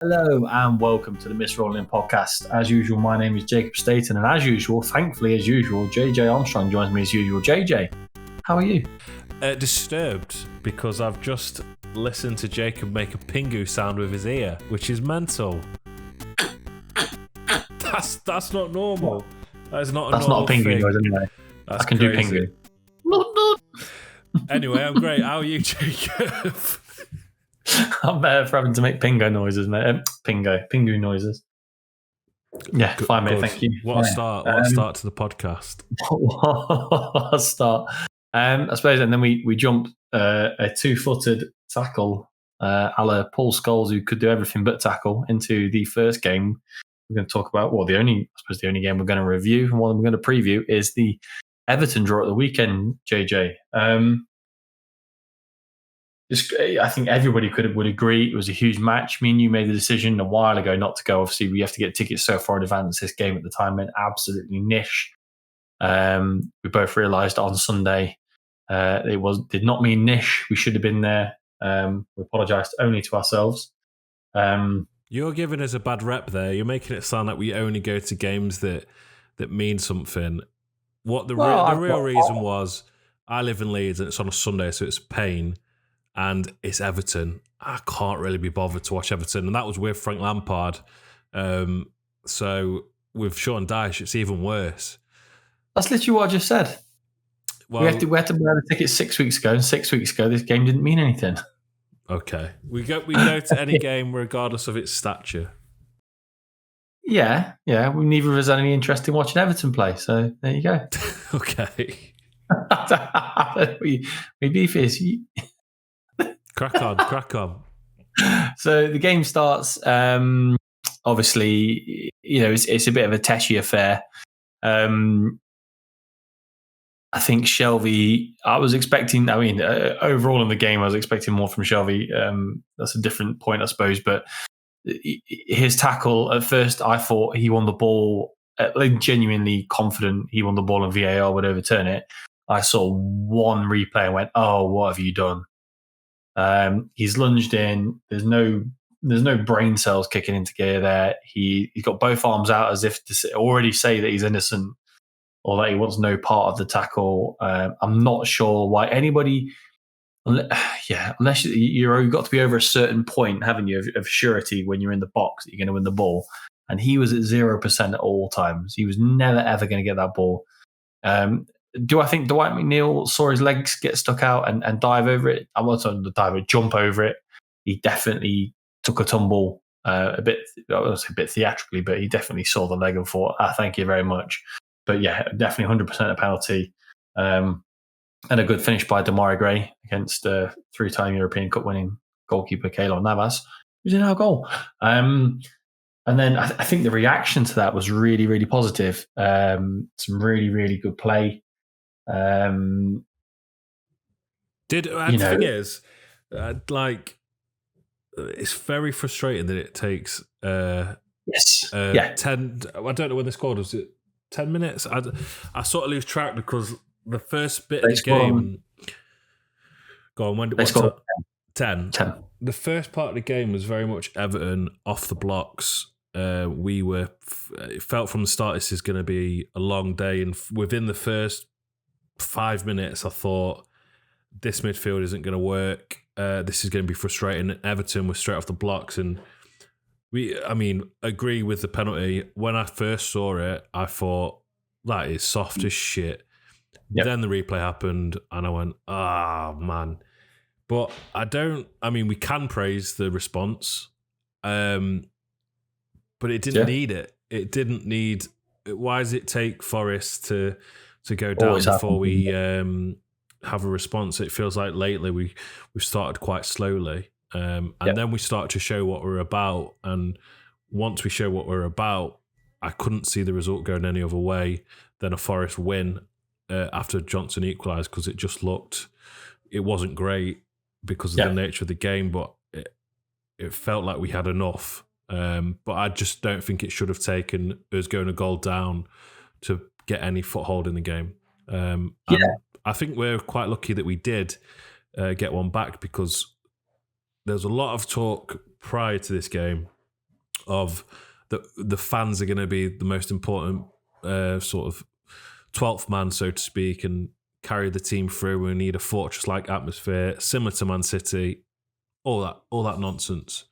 Hello and welcome to the Miss Rolling podcast. As usual, my name is Jacob Staten, and as usual, thankfully as usual, JJ Armstrong joins me as usual. JJ, how are you? Disturbed because I've just listened to Jacob make a pingu sound with his ear, which is mental. That's not normal. That's not a pingu thing. Noise anyway. That's I can crazy. do pingu. Anyway, I'm great. How are you, Jacob? I'm better for having to make pingo noises, mate. Pingu noises. Yeah, Good, fine, mate. Thank you. What a start! What a start to the podcast. What a start! I suppose, and then we jumped a two-footed tackle, a la Paul Scholes, who could do everything but tackle, into the first game. We're going to talk about the only game we're going to review and one we're going to preview is the Everton draw at the weekend. JJ. I think everybody would agree it was a huge match. Me and you made the decision a while ago not to go. Obviously, we have to get tickets so far in advance. This game at the time meant absolutely niche. We both realised on Sunday did not mean niche. We should have been there. We apologised only to ourselves. You're giving us a bad rep there. You're making it sound like we only go to games that mean something. What the real reason was, I live in Leeds and it's on a Sunday, so it's a pain. And it's Everton. I can't really be bothered to watch Everton. And that was with Frank Lampard. So with Sean Dyche, it's even worse. That's literally what I just said. Well, we had to buy the tickets 6 weeks ago, and 6 weeks ago, this game didn't mean anything. Okay. We go to any game regardless of its stature. Yeah. We neither of us had any interest in watching Everton play. So there you go. Okay. we beef is... Crack on. So the game starts. Obviously, it's a bit of a teshy affair. I think Shelvey. I was expecting. Overall in the game, I was expecting more from Shelvey. That's a different point, I suppose. But his tackle at first, I thought he won the ball. Genuinely confident he won the ball, and VAR would overturn it. I saw one replay and went, "Oh, what have you done?" He's lunged in. There's no brain cells kicking into gear there. He's got both arms out as if to already say that he's innocent or that he wants no part of the tackle. I'm not sure why anybody, unless you've got to be over a certain point, haven't you, of surety when you're in the box that you're going to win the ball. And he was at 0% at all times. He was never, ever going to get that ball. Do I think Dwight McNeil saw his legs get stuck out and dive over it? I wasn't to dive it, jump over it. He definitely took a tumble a bit theatrically, but he definitely saw the leg and thought, thank you very much. But yeah, definitely 100% a penalty. And a good finish by Demarai Gray against three-time European Cup winning goalkeeper Keylor Navas, who's in our goal. And then I think the reaction to that was really, really positive. Some really, really good play. The thing is, it's very frustrating that it takes 10. I don't know when they scored. Was it 10 minutes? I sort of lose track because the first bit of the game. Go on. When they scored 10. The first part of the game was very much Everton off the blocks. It felt from the start this is going to be a long day, and within the first 5 minutes I thought this midfield isn't going to work. This is going to be frustrating. Everton was straight off the blocks, and agree with the penalty. When I first saw it, I thought that is soft as shit. Yep. Then the replay happened and I went, man. But we can praise the response. But it didn't need it. It didn't need. Why does it take Forest to go down before we have a response? It feels like lately we've started quite slowly, and then we start to show what we're about. And once we show what we're about, I couldn't see the result going any other way than a Forest win after Johnson equalised, because it wasn't great because of the nature of the game, but it felt like we had enough. But I just don't think it should have taken us going a goal down to get any foothold in the game. I think we're quite lucky that we did get one back, because there's a lot of talk prior to this game of the fans are going to be the most important sort of 12th man, so to speak, and carry the team through. We need a fortress-like atmosphere, similar to Man City. All that nonsense.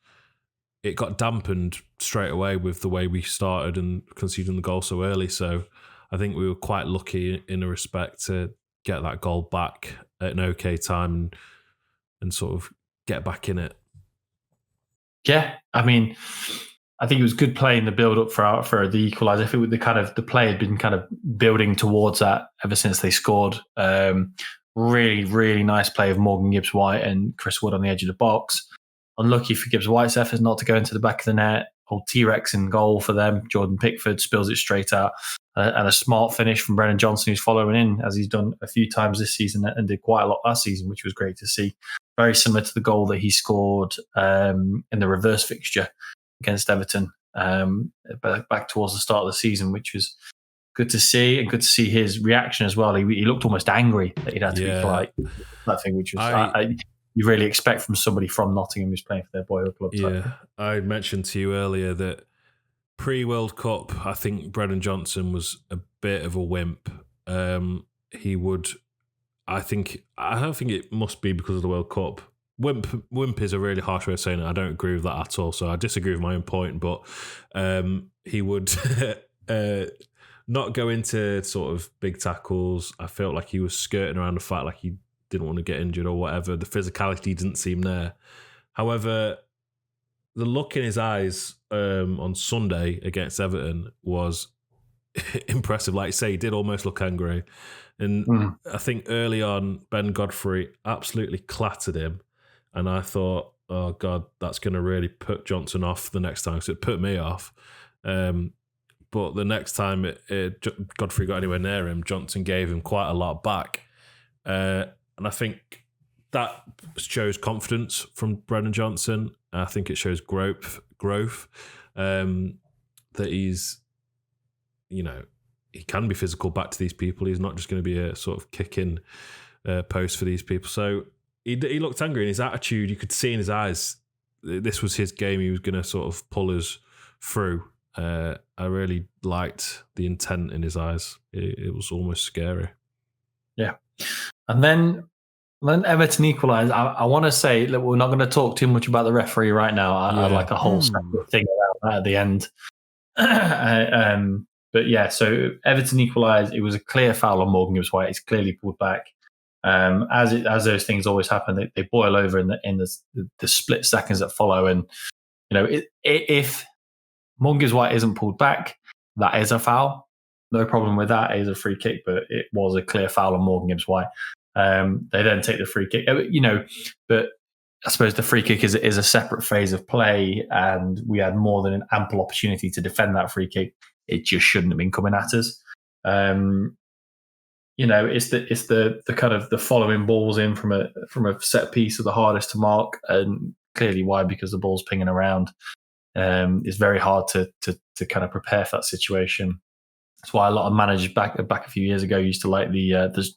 It got dampened straight away with the way we started and conceding the goal so early. So I think we were quite lucky in a respect to get that goal back at an okay time and sort of get back in it. Yeah, I mean, I think it was good play in the build-up for the equaliser. I think the play had been kind of building towards that ever since they scored. Really, really nice play of Morgan Gibbs-White and Chris Wood on the edge of the box. Unlucky for Gibbs-White's efforts not to go into the back of the net. Old T-Rex in goal for them. Jordan Pickford spills it straight out. And a smart finish from Brennan Johnson, who's following in, as he's done a few times this season and did quite a lot last season, which was great to see. Very similar to the goal that he scored in the reverse fixture against Everton back towards the start of the season, which was good to see, and good to see his reaction as well. He looked almost angry that he'd had to be polite. That thing, which was you really expect from somebody from Nottingham who's playing for their boyhood club. Yeah, I mentioned to you earlier that pre-World Cup, I think Brennan Johnson was a bit of a wimp. I don't think it must be because of the World Cup. Wimp is a really harsh way of saying it. I don't agree with that at all. So I disagree with my own point. But he would not go into sort of big tackles. I felt like he was skirting around the fact like he didn't want to get injured or whatever. The physicality didn't seem there. However, the look in his eyes on Sunday against Everton was impressive. Like you say, he did almost look angry. And I think early on, Ben Godfrey absolutely clattered him. And I thought, oh, God, that's going to really put Johnson off the next time, because it put me off. But the next time Godfrey got anywhere near him, Johnson gave him quite a lot back. And I think that shows confidence from Brennan Johnson. I think it shows growth. That he's, he can be physical back to these people. He's not just going to be a sort of kicking post for these people. So he looked angry, and his attitude, you could see in his eyes, this was his game. He was going to sort of pull us through. I really liked the intent in his eyes. It was almost scary. Yeah. And then Everton equalised. I want to say that we're not going to talk too much about the referee right now. I'd like a whole separate thing around that at the end. But yeah, so Everton equalised. It was a clear foul on Morgan Gibbs-White. It's clearly pulled back. As those things always happen, they boil over in the split seconds that follow. And if Morgan Gibbs-White isn't pulled back, that is a foul. No problem with that. It is a free kick, but it was a clear foul on Morgan Gibbs-White. They then take the free kick, but I suppose the free kick is a separate phase of play, and we had more than an ample opportunity to defend that free kick. It just shouldn't have been coming at us. It's the kind of the following balls in from a set piece are the hardest to mark, and clearly why, because the ball's pinging around. It's very hard to kind of prepare for that situation. That's why a lot of managers back a few years ago used to like the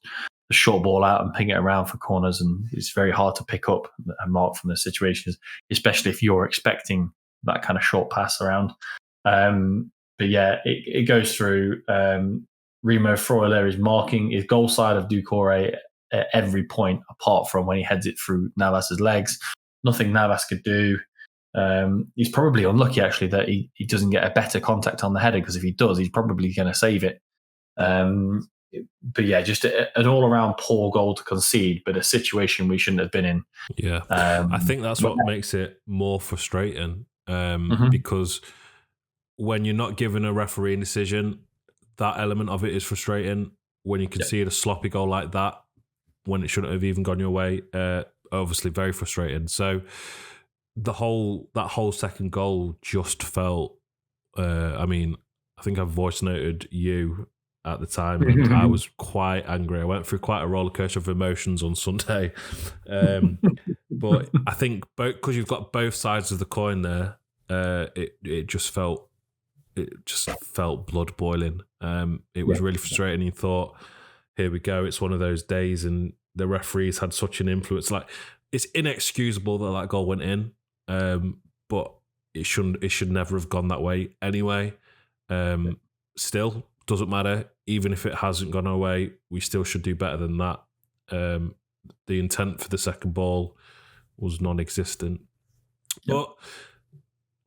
short ball out and ping it around for corners, and it's very hard to pick up and mark from those situations, especially if you're expecting that kind of short pass around. But yeah, it goes through. Remo Freuler is marking his goal side of Doucouré at every point, apart from when he heads it through Navas's legs. Nothing Navas could do. He's probably unlucky, actually, that he doesn't get a better contact on the header, because if he does, he's probably going to save it. But yeah, just an all-around poor goal to concede, but a situation we shouldn't have been in. Yeah, I think that's what makes it more frustrating, because when you're not given a refereeing decision, that element of it is frustrating. When you concede a sloppy goal like that, when it shouldn't have even gone your way, obviously very frustrating. So that whole second goal just felt. I think I voice noted you at the time, and I was quite angry. I went through quite a roller coaster of emotions on Sunday, but I think because you've got both sides of the coin there, it just felt blood boiling. It was really frustrating. You thought, here we go, it's one of those days, and the referees had such an influence. Like, it's inexcusable that goal went in, but it should never have gone that way anyway. Still, doesn't matter. Even if it hasn't gone our way, we still should do better than that. The intent for the second ball was non-existent. Yep. But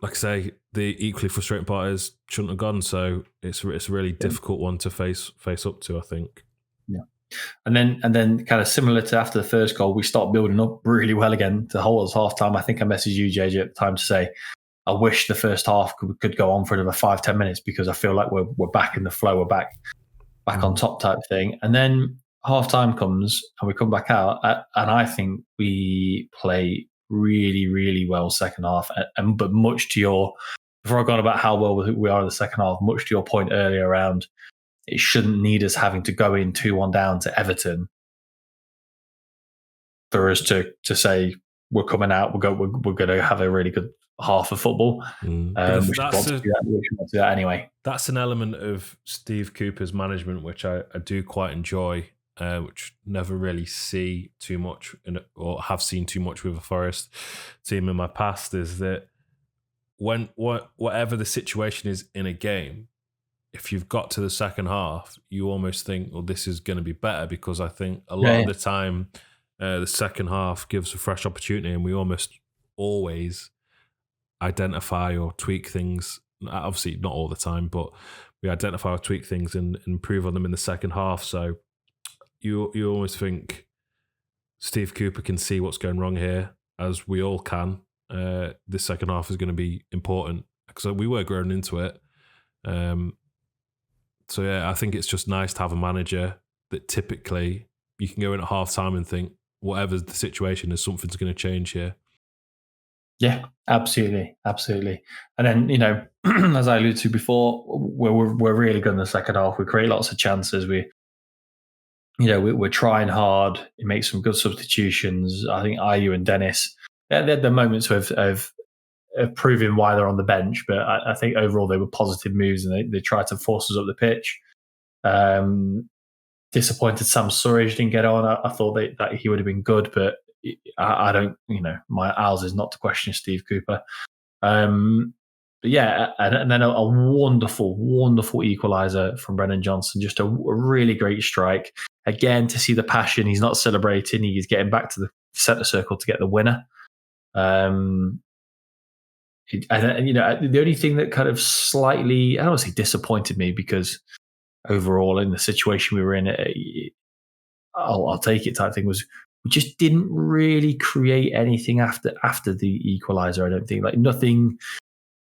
like I say, the equally frustrating part is shouldn't have gone. So it's a really difficult one to face up to, I think. Yeah. And then kind of similar to after the first goal, we start building up really well again to hold us half time. I think I messaged you, JJ, at the time to say, I wish the first half could go on for another 5-10 minutes because I feel like we're back in the flow, we're back on top type thing. And then half time comes and we come back out, and I think we play really, really well second half. But much to your, before I got about how well we are in the second half, much to your point earlier around, it shouldn't need us having to go in 2-1 down to Everton for us to say we're coming out, we're going to have a really good half of football. We should want to do that anyway. That's an element of Steve Cooper's management which I do quite enjoy, which never really see too much or have seen too much with a Forest team in my past, is that when whatever the situation is in a game, if you've got to the second half, you almost think, well, this is going to be better, because I think a lot of the time the second half gives a fresh opportunity, and we almost always identify or tweak things. Obviously not all the time, but we identify or tweak things and improve on them in the second half. So you always think Steve Cooper can see what's going wrong here, as we all can. This second half is going to be important, because we were growing into it. So yeah, I think it's just nice to have a manager that typically you can go in at half time and think, whatever the situation is, something's going to change here. Yeah, absolutely. And then, as I alluded to before, we're really good in the second half. We create lots of chances. We're trying hard. It makes some good substitutions. I think Ayew and Dennis, they're the moments of proving why they're on the bench, but I think overall they were positive moves, and they tried to force us up the pitch. Disappointed Sam Surridge didn't get on. I thought that he would have been good, but I don't, ours is not to question Steve Cooper. But yeah, and then a wonderful, wonderful equalizer from Brennan Johnson. Just a really great strike. Again, to see the passion, he's not celebrating. He's getting back to the centre circle to get the winner. And the only thing that kind of slightly, I don't want to say disappointed me, because overall in the situation we were in, I'll take it type thing, was we just didn't really create anything after the equalizer. I don't think, like, nothing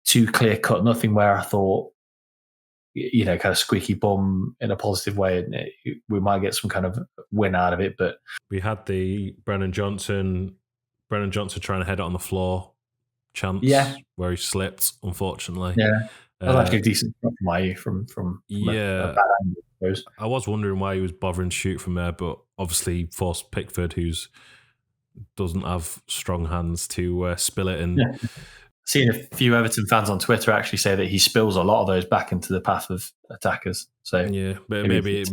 too clear cut, nothing where I thought, kind of squeaky bum in a positive way, and we might get some kind of win out of it. But we had the Brennan Johnson trying to head it on the floor chance, where he slipped, unfortunately. Yeah, that was actually a decent shot from Ayew from a bad angle, I suppose. I was wondering why he was bothering to shoot from there, but obviously forced Pickford, who doesn't have strong hands, to spill it. And seen a few Everton fans on Twitter actually say that he spills a lot of those back into the path of attackers. So yeah, but maybe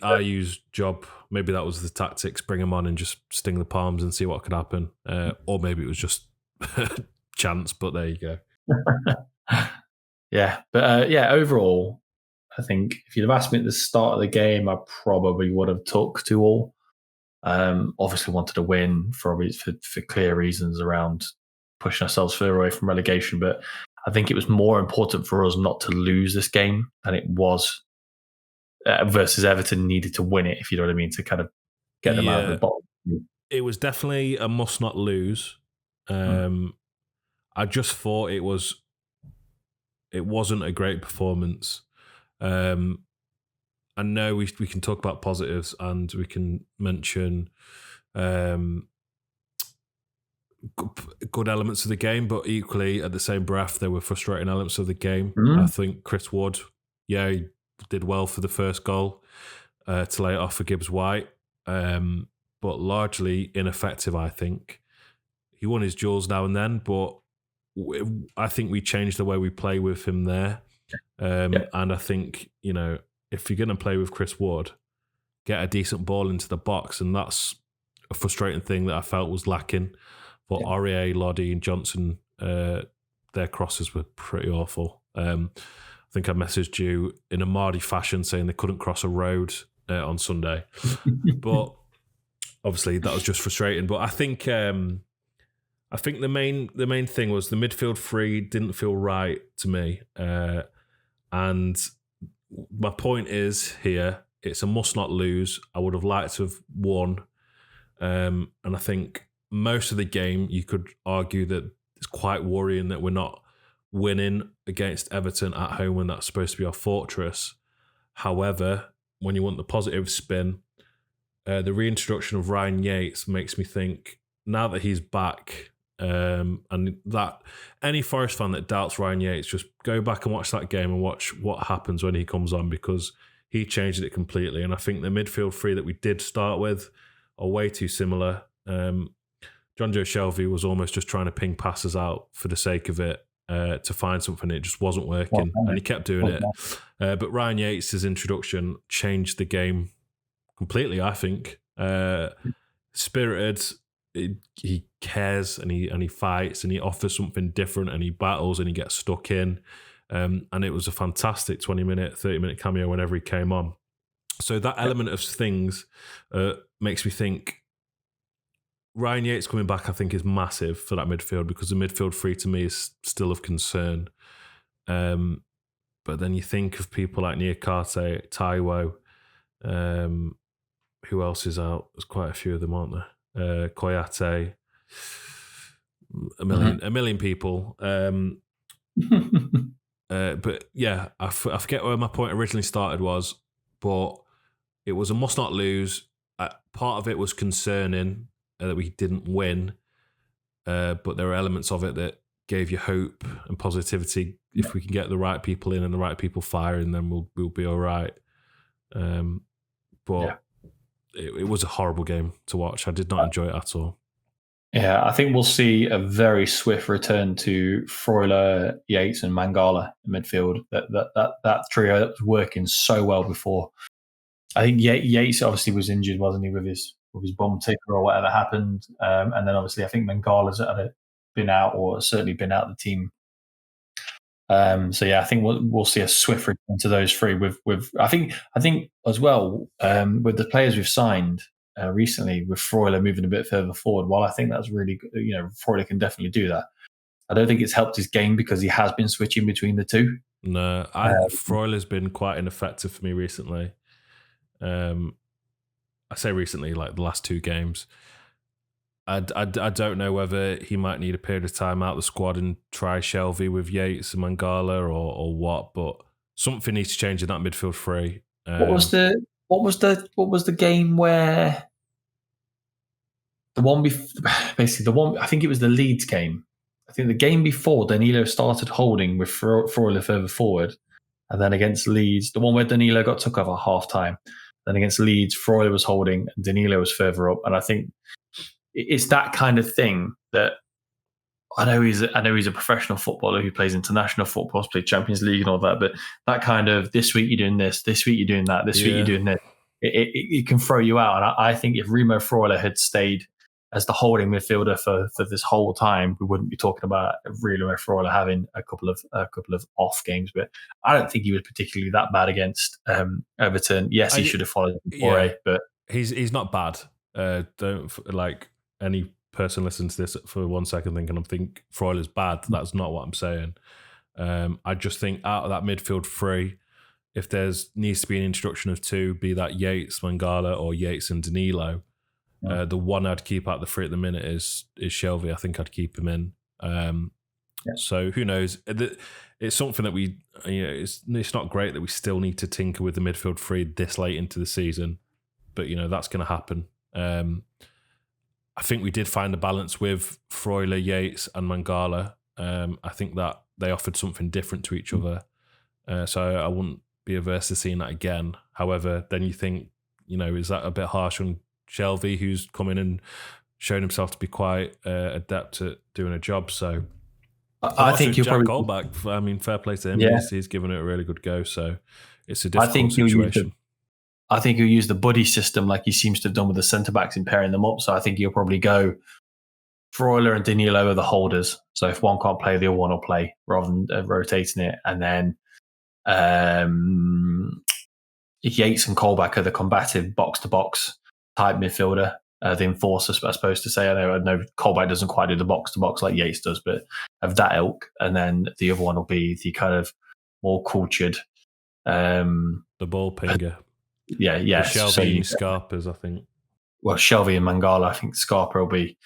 Ayew's job, maybe that was the tactics: bring him on and just sting the palms and see what could happen, or maybe it was just chance. But there you go. Yeah, but overall, I think if you'd have asked me at the start of the game, I probably would have took 2-2. Obviously wanted to win for clear reasons around pushing ourselves further away from relegation, but I think it was more important for us not to lose this game than it was versus Everton needed to win it, if you know what I mean, to kind of get them out of the bottom. It was definitely a must not lose. I just thought it wasn't a great performance. I know we can talk about positives, and we can mention good elements of the game, but equally at the same breath, there were frustrating elements of the game. I think Chris Wood, he did well for the first goal to lay it off for Gibbs White, but largely ineffective, I think. He won his duels now and then, but I think we changed the way we play with him there. And I think, if you're going to play with Chris Wood, get a decent ball into the box, and that's a frustrating thing that I felt was lacking for Aurier, Loddy and Johnson their crosses were pretty awful. I think I messaged you in a Mardy fashion saying they couldn't cross a road on Sunday, but obviously that was just frustrating. But I think the main thing was the midfield three didn't feel right to me, and my point is here, it's a must not lose. I would have liked to have won, and I think most of the game you could argue that it's quite worrying that we're not winning against Everton at home when that's supposed to be our fortress. However, when you want the positive spin, the reintroduction of Ryan Yates makes me think, now that he's back, and that any Forest fan that doubts Ryan Yates, just go back and watch that game and watch what happens when he comes on, because he changed it completely. And I think the midfield three that we did start with are way too similar. John Joe Shelvey was almost just trying to ping passes out for the sake of it, to find something. It just wasn't working, and he kept doing it. But Ryan Yates' introduction changed the game completely, I think. Spirited, he cares, and he fights, and he offers something different, and he battles, and he gets stuck in. And it was a fantastic 20-minute, 30-minute cameo whenever he came on. So that element of things makes me think Ryan Yates coming back, I think, is massive for that midfield, because the midfield three to me is still of concern. But then you think of people like Niakate, Taiwo, who else is out? There's quite a few of them, aren't there? Koyate, a million people. But yeah, I forget where my point originally started was, but it was a must not lose. Part of it was concerning that we didn't win, but there are elements of it that gave you hope and positivity. If we can get the right people in and the right people firing, then we'll be all right. But it was a horrible game to watch. I did not enjoy it at all. Yeah, I think we'll see a very swift return to Freuler, Yates, and Mangala in midfield. That trio that was working so well before. I think Yates obviously was injured, wasn't he, with his bum ticker or whatever happened, and then obviously I think Mangala's been out, or certainly been out of the team. So yeah, I think we'll see a swift return to those three. With I think as well, with the players we've signed recently, with Freuler moving a bit further forward. While I think that's really good, Freuler can definitely do that. I don't think it's helped his game because he has been switching between the two. No, Freuler's been quite ineffective for me recently. I say recently, like the last two games. I don't know whether he might need a period of time out of the squad and try Shelvey with Yates and Mangala or what, but something needs to change in that midfield three. What was the game where the one I think it was the Leeds game. I think the game before Danilo started holding with Freuler further forward, and then against Leeds, the one where Danilo got took off at half time. Then against Leeds, Freuler was holding and Danilo was further up, and I think it's that kind of thing that I know he's a professional footballer who plays international football, plays Champions League and all that, but that kind of this week you're doing this week you're doing that, this week you're doing this, it can throw you out. And I think if Remo Freuler had stayed as the holding midfielder for this whole time, we wouldn't be talking about Remo Freuler having a couple of off games. But I don't think he was particularly that bad against Everton. Yes, he should have followed before, but he's not bad. Don't like any person listening to this for 1 second thinking I think Freuler's bad. That's not what I'm saying. I just think out of that midfield three, if there's needs to be an introduction of two, be that Yates, Mangala, or Yates and Danilo, the one I'd keep out the three at the minute is Shelvey. I think I'd keep him in. So who knows? It's something that we, it's not great that we still need to tinker with the midfield three this late into the season, but that's going to happen. I think we did find the balance with Freuler, Yates, and Mangala. I think that they offered something different to each other. So I wouldn't be averse to seeing that again. However, then you think, is that a bit harsh on Shelvey, who's come in and shown himself to be quite adept at doing a job? So I think you'll probably goal back. I mean, fair play to him. Yeah. He's given it a really good go. So it's a difficult situation. I think he'll use the buddy system like he seems to have done with the centre-backs in pairing them up. So I think he'll probably go Freuler and Danilo are the holders. So if one can't play, the other one will play rather than rotating it. And then Yates and Colback are the combative box-to-box type midfielder. The enforcer, I suppose to say. I know Colback doesn't quite do the box-to-box like Yates does, but of that ilk. And then the other one will be the kind of more cultured. The ball pinger. Yeah. Shelby and Scarpa's, I think. Well, Shelby and Mangala, I think Scarpa will be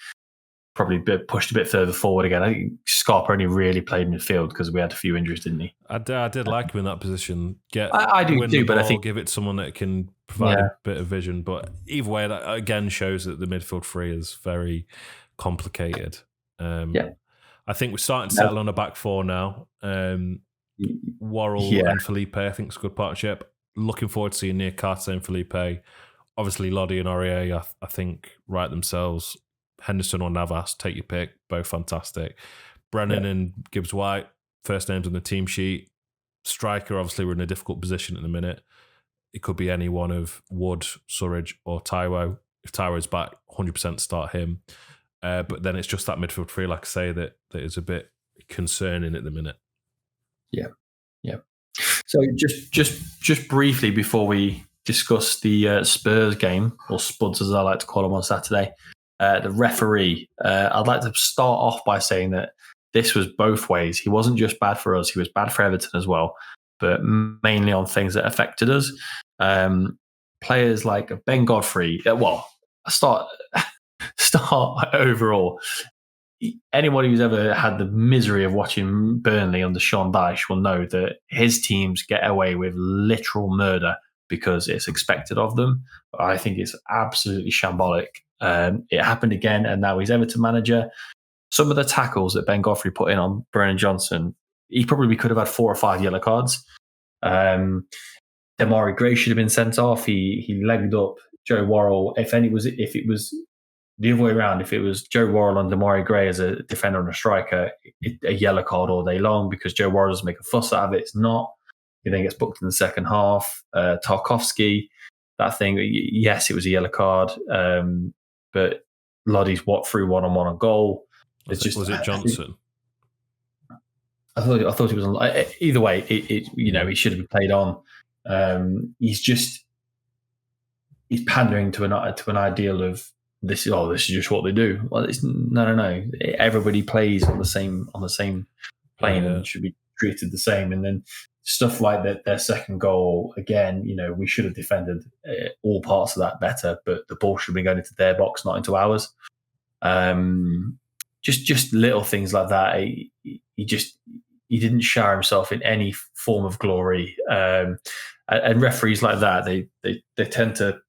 probably pushed a bit further forward again. I think Scarpa only really played midfield because we had a few injuries, didn't he? I did like him in that position. I do too, but I think give it to someone that can provide a bit of vision. But either way, that again shows that the midfield three is very complicated. I think we're starting to settle on a back four now. Worrell and Felipe, I think, is a good partnership. Looking forward to seeing Niakate and Felipe. Obviously, Lodi and Aurier, I think, right themselves. Henderson or Navas, take your pick. Both fantastic. Brennan and Gibbs-White, first names on the team sheet. Striker, obviously, we're in a difficult position at the minute. It could be any one of Wood, Surridge, or Taiwo. If Taiwo's back, 100% start him. But then it's just that midfield three, like I say, that is a bit concerning at the minute. Yeah. So just briefly before we discuss the Spurs game, or Spuds as I like to call them on Saturday, the referee, I'd like to start off by saying that this was both ways. He wasn't just bad for us, he was bad for Everton as well, but mainly on things that affected us. Players like Ben Godfrey, start overall. Anybody who's ever had the misery of watching Burnley under Sean Dyche will know that his teams get away with literal murder because it's expected of them. I think it's absolutely shambolic. It happened again, and now he's Everton manager. Some of the tackles that Ben Godfrey put in on Brennan Johnson, he probably could have had 4 or 5 yellow cards. Demarai Gray should have been sent off. He legged up Joe Worrell. If it was the other way around, if it was Joe Worrell and Demarai Gray as a defender and a striker, a yellow card all day long because Joe Worrell doesn't make a fuss out of it. It's not. He then gets booked in the second half. Tarkovsky, that thing, yes, it was a yellow card, but Lodi's through one-on-one on goal. Was it Johnson? I thought he was on. Either way, he should have been played on. He's pandering to an ideal of this is just what they do. Well, it's no. Everybody plays on the same plane and should be treated the same. And then stuff like that, their second goal again. We should have defended all parts of that better, but the ball should have been going into their box, not into ours. Just little things like that. He didn't shower himself in any form of glory. And referees like that, they tend to,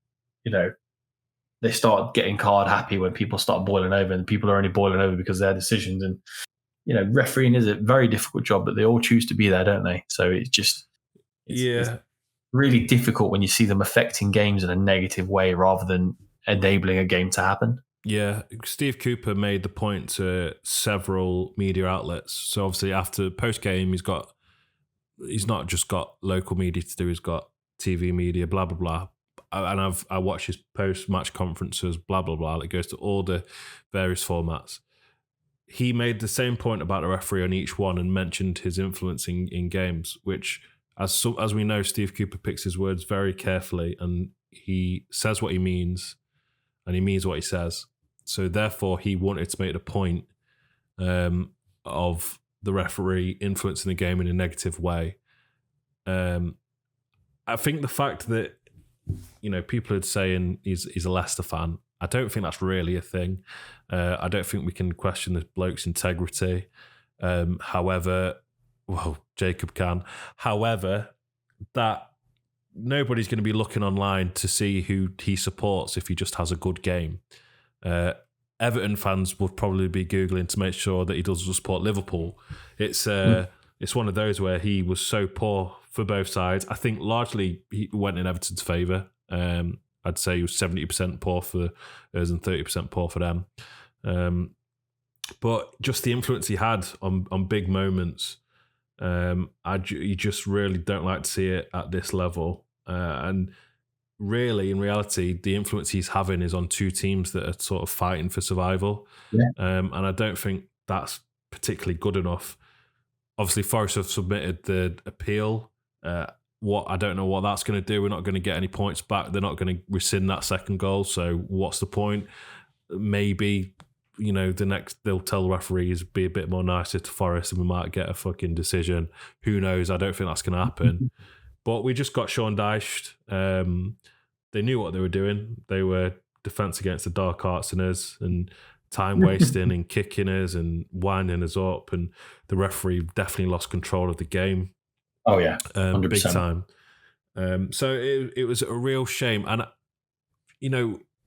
they start getting card happy when people start boiling over, and people are only boiling over because of their decisions. And, refereeing is a very difficult job, but they all choose to be there, don't they? So it's really difficult when you see them affecting games in a negative way rather than enabling a game to happen. Yeah, Steve Cooper made the point to several media outlets. So obviously after post-game, he's not just got local media to do, he's got TV media, blah, blah, blah. And I watch his post-match conferences, blah, blah, blah. It goes to all the various formats. He made the same point about the referee on each one and mentioned his influence in games, which, as we know, Steve Cooper picks his words very carefully and he says what he means and he means what he says. So therefore, he wanted to make the point of the referee influencing the game in a negative way. I think the fact that people are saying he's a Leicester fan, I don't think that's really a thing. I don't think we can question the bloke's integrity. However, Jacob can. However, that nobody's going to be looking online to see who he supports if he just has a good game. Everton fans would probably be Googling to make sure that he doesn't support Liverpool. It's one of those where he was so poor for both sides. I think largely he went in Everton's favour. I'd say he was 70% poor for us and 30% poor for them. But just the influence he had on big moments, you just really don't like to see it at this level. And really, in reality, the influence he's having is on two teams that are sort of fighting for survival. Yeah. And I don't think that's particularly good enough. Obviously, Forest have submitted the appeal. I don't know what that's going to do. We're not going to get any points back. They're not going to rescind that second goal. So what's the point? Maybe, they'll tell the referees be a bit more nicer to Forest and we might get a fucking decision. Who knows? I don't think that's going to happen. But we just got Sean Dyche. They knew what they were doing. They were defence against the dark arts in us and time wasting and kicking us and winding us up. And the referee definitely lost control of the game. Oh, yeah. Big time. So it was a real shame. And,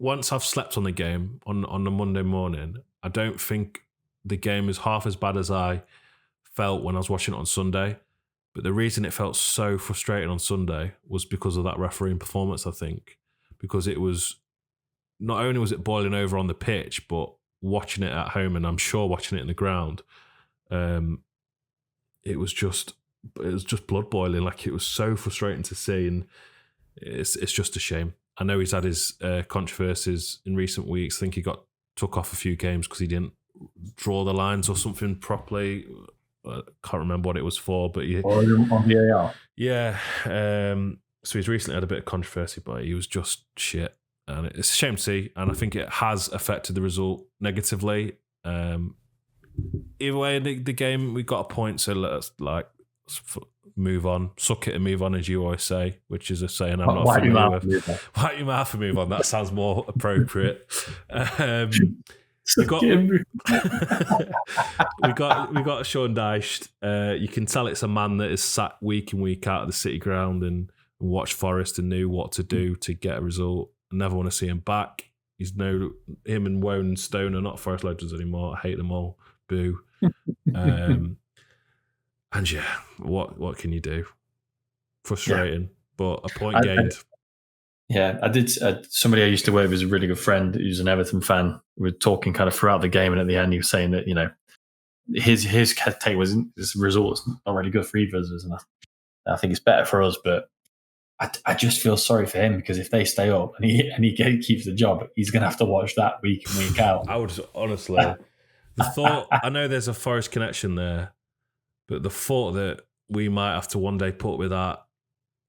once I've slept on the game on the Monday morning, I don't think the game is half as bad as I felt when I was watching it on Sunday. But the reason it felt so frustrating on Sunday was because of that refereeing performance, I think. Because it was, not only was it boiling over on the pitch, but watching it at home, and I'm sure watching it in the ground, it was just blood boiling. Like, it was so frustrating to see, and it's just a shame. I know he's had his controversies in recent weeks. I think he got took off a few games because he didn't draw the lines or something properly. I can't remember what it was for, but on VAR. Yeah. So he's recently had a bit of controversy, but he was just shit, and it's a shame to see. And I think it has affected the result negatively. Either way, the game, we got a point, so let's move on, suck it and move on, as you always say, which is a saying I'm not familiar with. Wipe your mouth and move on. That sounds more appropriate. We got Sean Dyche. You can tell it's a man that is sat week in, week out at the City Ground and watched Forest and knew what to do to get a result. I never want to see him back. Him and Wone and Stone are not Forest legends anymore. I hate them all. Boo. And yeah, what can you do? Frustrating, but a point gained. I did. Somebody I used to work with was a really good friend who's an Everton fan. We were talking kind of throughout the game, and at the end, he was saying that his take was this result is not really good for either of us, and I think it's better for us. But I just feel sorry for him, because if they stay up and he keeps the job, he's going to have to watch that week in, week out. I would honestly, the thought. I know there's a Forest connection there, but the thought that we might have to one day put with that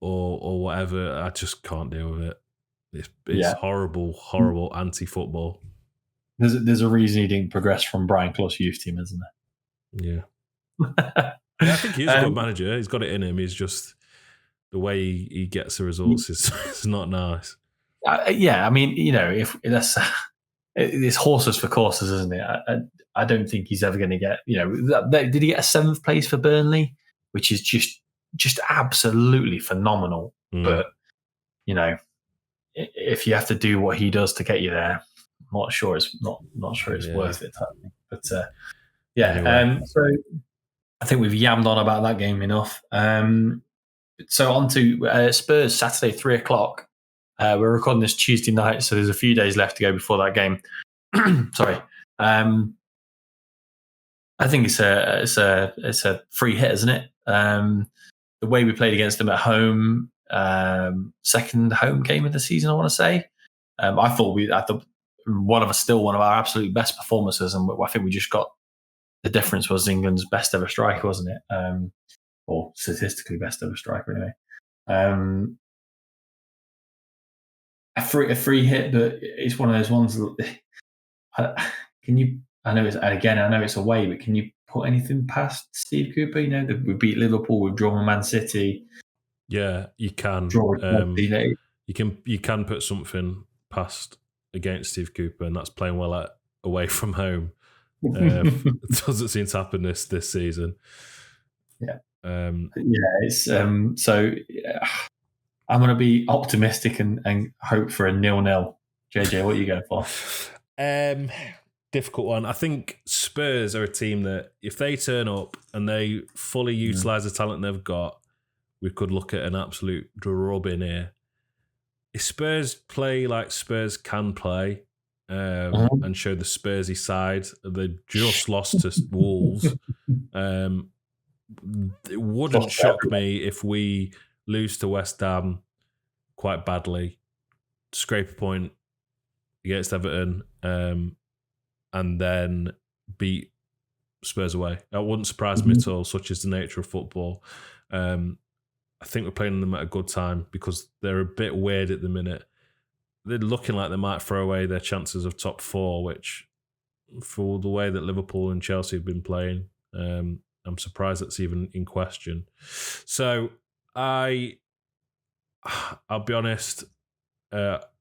or whatever, I just can't deal with it. It's horrible anti-football. There's a reason he didn't progress from Brian Clough's youth team, isn't there? Yeah. I think he's a good manager. He's got it in him. He's just, the way he gets the results is not nice. I mean, if that's it's horses for courses, isn't it? I don't think he's ever going to get. Did he get a 7th place for Burnley, which is just absolutely phenomenal. But if you have to do what he does to get you there, I'm not sure it's worth it. But anyway. So I think we've yammed on about that game enough. So on to Spurs Saturday 3:00. We're recording this Tuesday night, so there's a few days left to go before that game. Sorry. I think it's a free hit, isn't it? The way we played against them at home, second home game of the season, I want to say. I thought one of our absolute best performances, and I think we just got the difference was England's best ever striker, wasn't it? Or statistically best ever striker, anyway. A free hit, but it's one of those ones. Can you? I know it's away, but can you put anything past Steve Cooper? We beat Liverpool, we've drawn Man City. Yeah, you can. You can put something past against Steve Cooper, and that's playing well away from home. It doesn't seem to happen this season. Yeah. It's so. I'm going to be optimistic and hope for a 0-0. JJ, what are you going for? Difficult one. I think Spurs are a team that if they turn up and they fully utilise the talent they've got, we could look at an absolute drubbing here. If Spurs play like Spurs can play and show the Spursy side, they just lost to Wolves. It wouldn't shock me if we lose to West Ham quite badly. scrape a point against Everton, and then beat Spurs away. That wouldn't surprise me at all, such is the nature of football. I think we're playing them at a good time because they're a bit weird at the minute. They're looking like they might throw away their chances of top 4, which, for the way that Liverpool and Chelsea have been playing, I'm surprised that's even in question. So I'll be honest,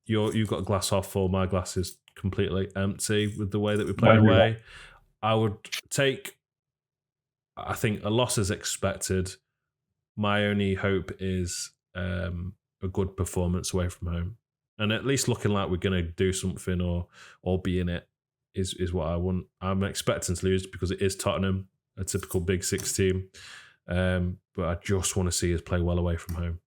you've got a glass half full, my glass is completely empty with the way that we play away. I would take, I think, a loss as expected. My only hope is a good performance away from home. And at least looking like we're going to do something or be in it is what I want. I'm expecting to lose because it is Tottenham, a typical Big Six team. But I just want to see us play well away from home.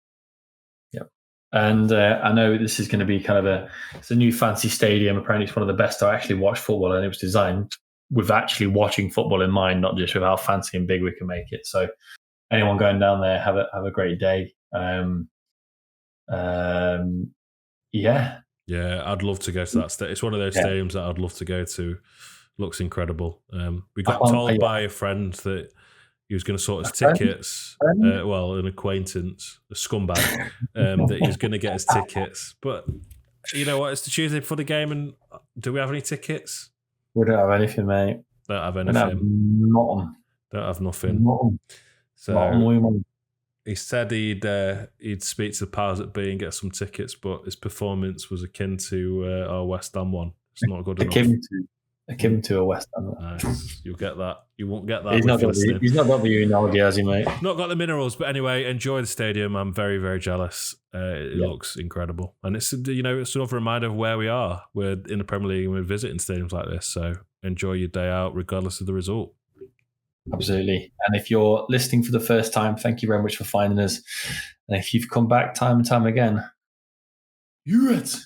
Yep. And I know this is going to be kind of it's a new fancy stadium. Apparently it's one of the best to actually watch football, and it was designed with actually watching football in mind, not just with how fancy and big we can make it. So anyone going down there, have a great day. Yeah, I'd love to go to that stadium. It's one of those stadiums that I'd love to go to. Looks incredible. We got told by a friend that he was going to sort his tickets. An acquaintance, a scumbag, that he was going to get his tickets. But you know what? It's the Tuesday before the game, and do we have any tickets? We don't have anything, mate. Don't have anything. Don't have nothing. So he said he'd speak to the powers that be and get some tickets, but his performance was akin to our West Ham one. It's not good enough. Akin to a West Ham. Nice. You'll get that. You won't get that. He's not got the analogy, has he, mate? Not got the minerals, but anyway, enjoy the stadium. I'm very, very jealous. It looks incredible, and it's another reminder of where we are. We're in the Premier League and we're visiting stadiums like this. So enjoy your day out, regardless of the result. Absolutely. And if you're listening for the first time, thank you very much for finding us. And if you've come back time and time again, you it.